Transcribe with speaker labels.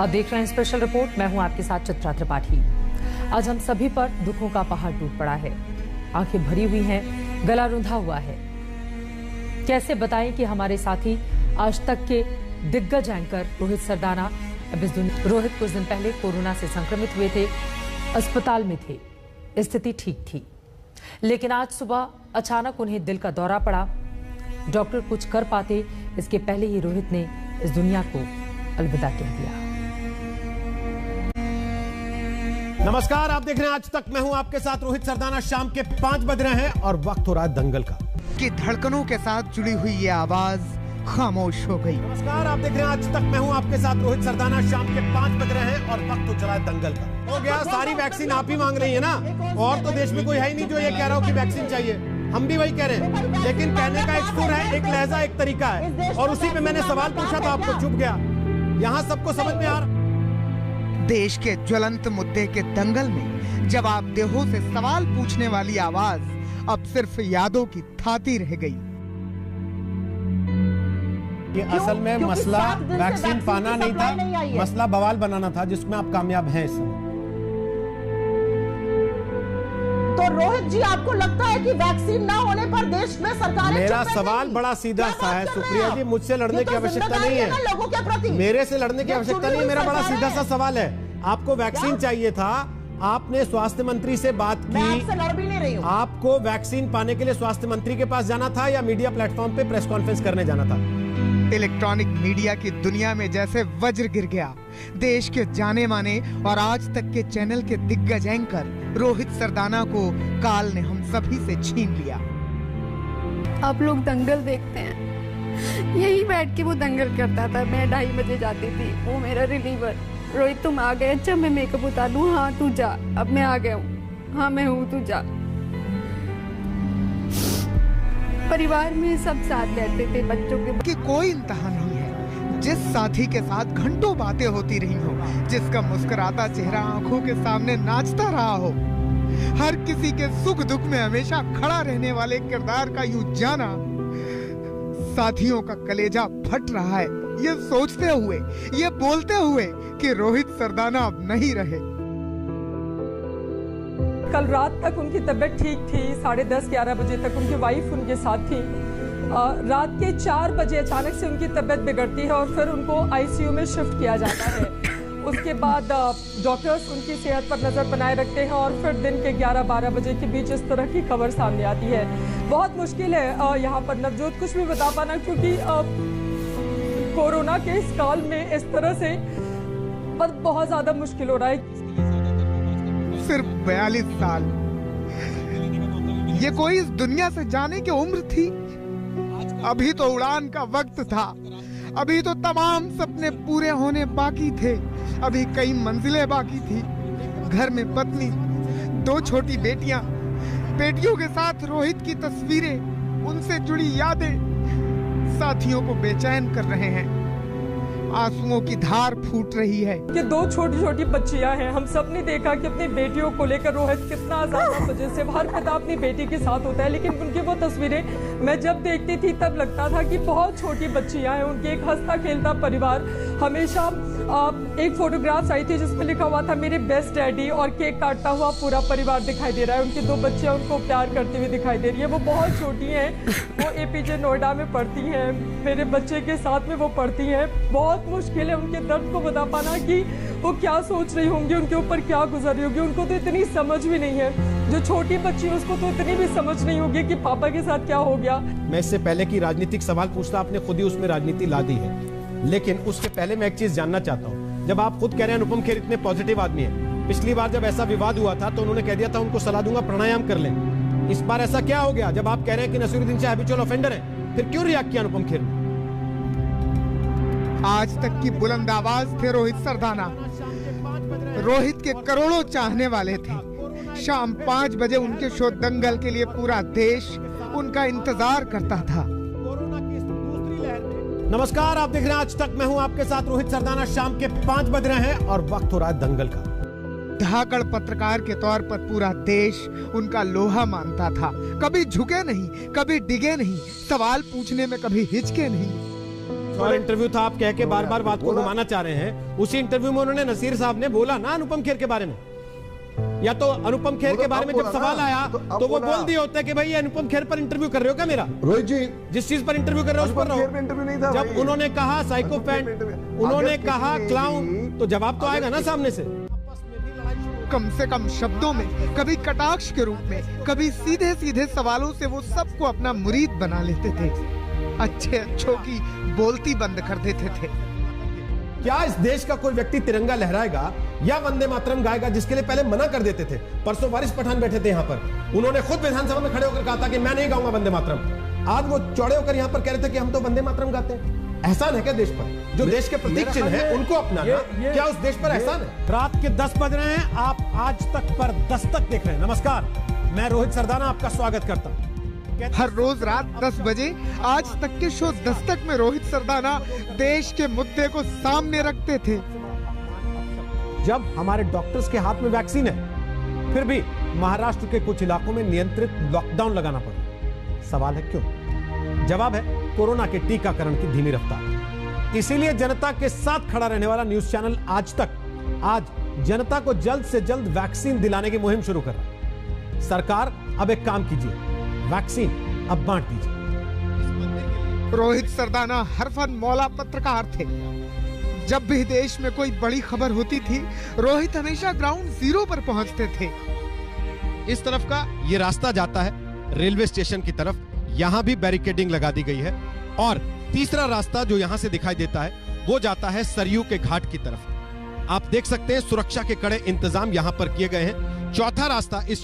Speaker 1: आप देख रहे हैं स्पेशल रिपोर्ट। मैं हूं आपके साथ चित्रा त्रिपाठी। आज हम सभी पर दुखों का पहाड़ टूट पड़ा है। आंखें भरी हुई हैं, गला रुंधा हुआ है। कैसे बताएं कि हमारे साथी आज तक के दिग्गज एंकर रोहित सरदाना रोहित कुछ दिन पहले कोरोना से संक्रमित हुए थे, अस्पताल में थे, स्थिति ठीक थी, लेकिन आज सुबह अचानक उन्हें दिल का दौरा पड़ा। डॉक्टर कुछ कर पाते इसके पहले ही रोहित ने इस दुनिया को अलविदा कह दिया।
Speaker 2: नमस्कार, आप देख रहे हैं आज तक। मैं हूं आपके साथ रोहित सरदाना। शाम के 5 बज रहे हैं और वक्त हो रहा है दंगल का।
Speaker 3: कि धड़कनों के साथ जुड़ी हुई ये आवाज खामोश हो गई।
Speaker 2: नमस्कार, आप देख रहे हैं आज तक। मैं हूं आपके साथ रोहित सरदाना। शाम के 5 बज रहे हैं और वक्त हो चला है दंगल का। हो गया, सारी वैक्सीन आप ही मांग रही है ना, और तो देश में कोई है ही नहीं जो ये कह रहा हो कि वैक्सीन चाहिए। हम भी वही कह रहे हैं, लेकिन कहने का एक सुर है, एक लहजा, एक तरीका है, और उसी पे मैंने सवाल पूछा था, आपको चुप गया। यहाँ सबको समझ में आ रहा।
Speaker 3: देश के ज्वलंत मुद्दे के दंगल में जवाब देहों से सवाल पूछने वाली आवाज अब सिर्फ यादों की थाती रह गई।
Speaker 2: ये असल में मसला वैक्सीन पाना नहीं था, मसला बवाल बनाना था, जिसमें आप कामयाब हैं इस समय।
Speaker 4: तो रोहित जी, आपको लगता है कि वैक्सीन ना होने पर देश में सरकार?
Speaker 2: मेरा सवाल बड़ा सीधा सा है सुप्रिया जी, मुझसे लड़ने की आवश्यकता नहीं है,
Speaker 4: लोगों के प्रति
Speaker 2: मेरे से लड़ने की आवश्यकता नहीं है। मेरा बड़ा सीधा सा सवाल है, आपको वैक्सीन चाहिए था, आपने स्वास्थ्य मंत्री से बात की।
Speaker 4: मैं आपसे लड़ भी नहीं रही हूं।
Speaker 2: आपको वैक्सीन पाने के लिए स्वास्थ्य मंत्री के पास जाना था या मीडिया प्लेटफॉर्म पे प्रेस कॉन्फ्रेंस करने जाना था?
Speaker 3: इलेक्ट्रॉनिक मीडिया की दुनिया में जैसे वज्र गिर गया। देश के जाने माने और आज तक के चैनल के दिग्गज एंकर रोहित सरदाना को काल ने हम सभी से छीन लिया।
Speaker 5: आप लोग दंगल देखते हैं, यही बैठ के वो दंगल करता था। मैं 2:30 बजे जाती थी, वो मेरा रिलीवर। रोहित तुम आ गए? अच्छा मैं मेकअप उतार लूं? हाँ तू जा, अब मैं आ गया हूँ। हाँ मैं हूँ, तू जा। परिवार में सब साथ रहते थे, बच्चों के
Speaker 3: कि कोई इंतहा नहीं है जिस साथी के साथ घंटों बातें होती रही हो, जिसका मुस्कुराता चेहरा आंखों के सामने नाचता रहा हो, हर किसी के सुख दुख में हमेशा खड़ा रहने वाले किरदार का यूं जाना। साथियों का कलेजा फट रहा है ये सोचते हुए, ये बोलते हुए कि रोहित सरदाना अब नहीं रहे।
Speaker 6: कल रात तक उनकी तबीयत ठीक थी, 10:30-11 बजे तक उनकी वाइफ उनके साथ थी। रात के 4 बजे अचानक से उनकी तबीयत बिगड़ती है और फिर उनको आईसीयू में शिफ्ट किया जाता है। उसके बाद डॉक्टर्स उनकी सेहत पर नजर बनाए रखते हैं और फिर दिन के 11-12 बजे के बीच इस तरह की खबर सामने आती है। बहुत मुश्किल है यहाँ पर नवजोत कुछ भी बता पाना, क्योंकि कोरोना के इस काल में इस तरह से बहुत ज्यादा मुश्किल हो रहा है।
Speaker 3: सिर्फ 42 साल, ये कोई इस दुनिया से जाने की उम्र थी? अभी तो उड़ान का वक्त था, अभी तो तमाम सपने पूरे होने बाकी थे, अभी कई मंजिलें बाकी थी। घर में पत्नी, 2 छोटी बेटियां, बेटियों के साथ रोहित की तस्वीरें, उनसे जुड़ी यादें साथियों को बेचैन कर रहे हैं। आंसुओं की धार फूट रही है
Speaker 6: कि 2 छोटी छोटी बच्चियां हैं। हम सब ने देखा कि अपनी बेटियों को लेकर रोहित कितना ज्यादा पजेसिव, हर पिता अपनी बेटी के साथ होता है, लेकिन उनकी वो तस्वीरें मैं जब देखती थी तब लगता था कि बहुत छोटी बच्चियां हैं, उनके एक हंसता खेलता परिवार। हमेशा एक फोटोग्राफ्स आई थी जिसमें लिखा हुआ था मेरे बेस्ट डैडी, और केक काटता हुआ पूरा परिवार दिखाई दे रहा है। उनकी 2 बच्चियां उनको प्यार करती हुई दिखाई दे रही है। वो बहुत छोटी हैं, वो एपीजे नोएडा में पढ़ती हैं, मेरे बच्चे के साथ में वो पढ़ती हैं। बहुत मुश्किल है उनके दर्द को बता पाना कि वो क्या सोच रही होंगी, उनके ऊपर क्या गुजर रही होगी। उनको तो इतनी समझ भी नहीं है, जो छोटी बच्ची है उसको तो इतनी भी समझ नहीं होगी कि पापा के साथ क्या हो गया।
Speaker 2: मैं इससे पहले की राजनीतिक सवाल पूछता, आपने खुद ही उसमें राजनीति ला दी है, लेकिन उसके पहले मैं एक चीज जानना चाहता हूँ। जब आप खुद कह रहे हैं अनुपम खेर इतने पॉजिटिव आदमी है, पिछली बार जब ऐसा विवाद हुआ था तो उन्होंने कह दिया था उनको सलाह दूंगा प्राणायाम कर लें। इस बार ऐसा क्या हो गया जब आप कह रहे हैं कि नसीरुद्दीन शाह हैबिचुअल ऑफेंडर है, फिर क्यों रिएक्ट किया अनुपम खेर ने?
Speaker 3: आज तक की बुलंद आवाज थे रोहित सरदाना। रोहित के करोड़ों चाहने वाले थे। शाम 5 बजे उनके शो दंगल के लिए पूरा देश उनका इंतजार करता था।
Speaker 2: नमस्कार, आप देख रहे हैं आज तक। मैं हूं आपके साथ रोहित सरदाना। शाम के 5 बज रहे हैं और वक्त हो रहा है दंगल का।
Speaker 3: धाकड़ पत्रकार के तौर पर पूरा देश उनका लोहा मानता था। कभी झुके नहीं, कभी डिगे नहीं, सवाल पूछने में कभी हिचके नहीं।
Speaker 2: और इंटरव्यू था, आप कह के बार बार बात को घुमाना चाह रहे हैं। उसी इंटरव्यू में उन्होंने नसीर साहब ने बोला ना अनुपम खेर के बारे में, या तो अनुपम खेर के बारे में जब सवाल आया तो वो बोल दिए होते कि भाई ये अनुपम खेर पर इंटरव्यू कर रहे हो क्या मेरा?
Speaker 7: रोहित जी
Speaker 2: जिस चीज पर इंटरव्यू कर रहे हो उस पर रहो।
Speaker 7: इंटरव्यू नहीं था
Speaker 2: जब उन्होंने कहा साइकोपैथ, उन्होंने कहा क्लाउन, तो जवाब तो आएगा ना सामने से।
Speaker 3: कम से कम शब्दों में, कभी कटाक्ष के रूप में, कभी सीधे सीधे सवालों से वो सबको अपना मुरीद बना लेते थे। अच्छे अच्छों की बोलती बंद कर देते थे।
Speaker 2: क्या इस देश का कोई व्यक्ति तिरंगा लहराएगा या वंदे मातरम गाएगा, जिसके लिए पहले मना कर देते थे? परसों वारिस पठान बैठे थे यहाँ पर, उन्होंने खुद विधानसभा में खड़े होकर कहा था कि मैं नहीं गाऊंगा वंदे मातरम। आज वो चौड़े होकर यहाँ पर कह रहे थे कि हम तो वंदे मातरम गाते हैं। एहसान है क्या देश पर? जो देश के प्रतीक चिन्ह है उनको अपनाना, क्या उस देश पर एहसान है? रात के 10 बज रहे हैं, आप आज तक पर दस्तक देख रहे हैं। नमस्कार, मैं रोहित सरदाना आपका स्वागत करता हूँ।
Speaker 3: हर रोज रात 10 बजे आज तक के शो दस्तक में रोहित सरदाना देश के मुद्दे को सामने रखते थे।
Speaker 2: जब हमारे डॉक्टर्स के हाथ में वैक्सीन है, फिर भी महाराष्ट्र के कुछ इलाकों में नियंत्रित लॉकडाउन लगाना पड़ा। सवाल है क्यों? जवाब है कोरोना के टीकाकरण की धीमी रफ्तार। इसीलिए जनता के साथ खड़ा रहने वाला न्यूज चैनल आज तक आज जनता को जल्द से जल्द वैक्सीन दिलाने की मुहिम शुरू कर रहा है। सरकार अब एक काम कीजिए, वैक्सीन अब बांट दीजिए।
Speaker 3: रोहित सरदाना हरफन मौला पत्रकार थे। जब भी देश में कोई बड़ी खबर होती थी, रोहित हमेशा ग्राउंड जीरो पर पहुंचते थे।
Speaker 2: इस तरफ का ये रास्ता जाता है रेलवे स्टेशन की तरफ, यहां भी बैरिकेडिंग लगा दी गई है। और तीसरा रास्ता जो यहां से दिखाई देता है वो जाता है सरयू के घाट की तरफ। आप देख सकते हैं सुरक्षा के कड़े इंतजाम यहां पर किए गए हैं। चौथा रास्ता इस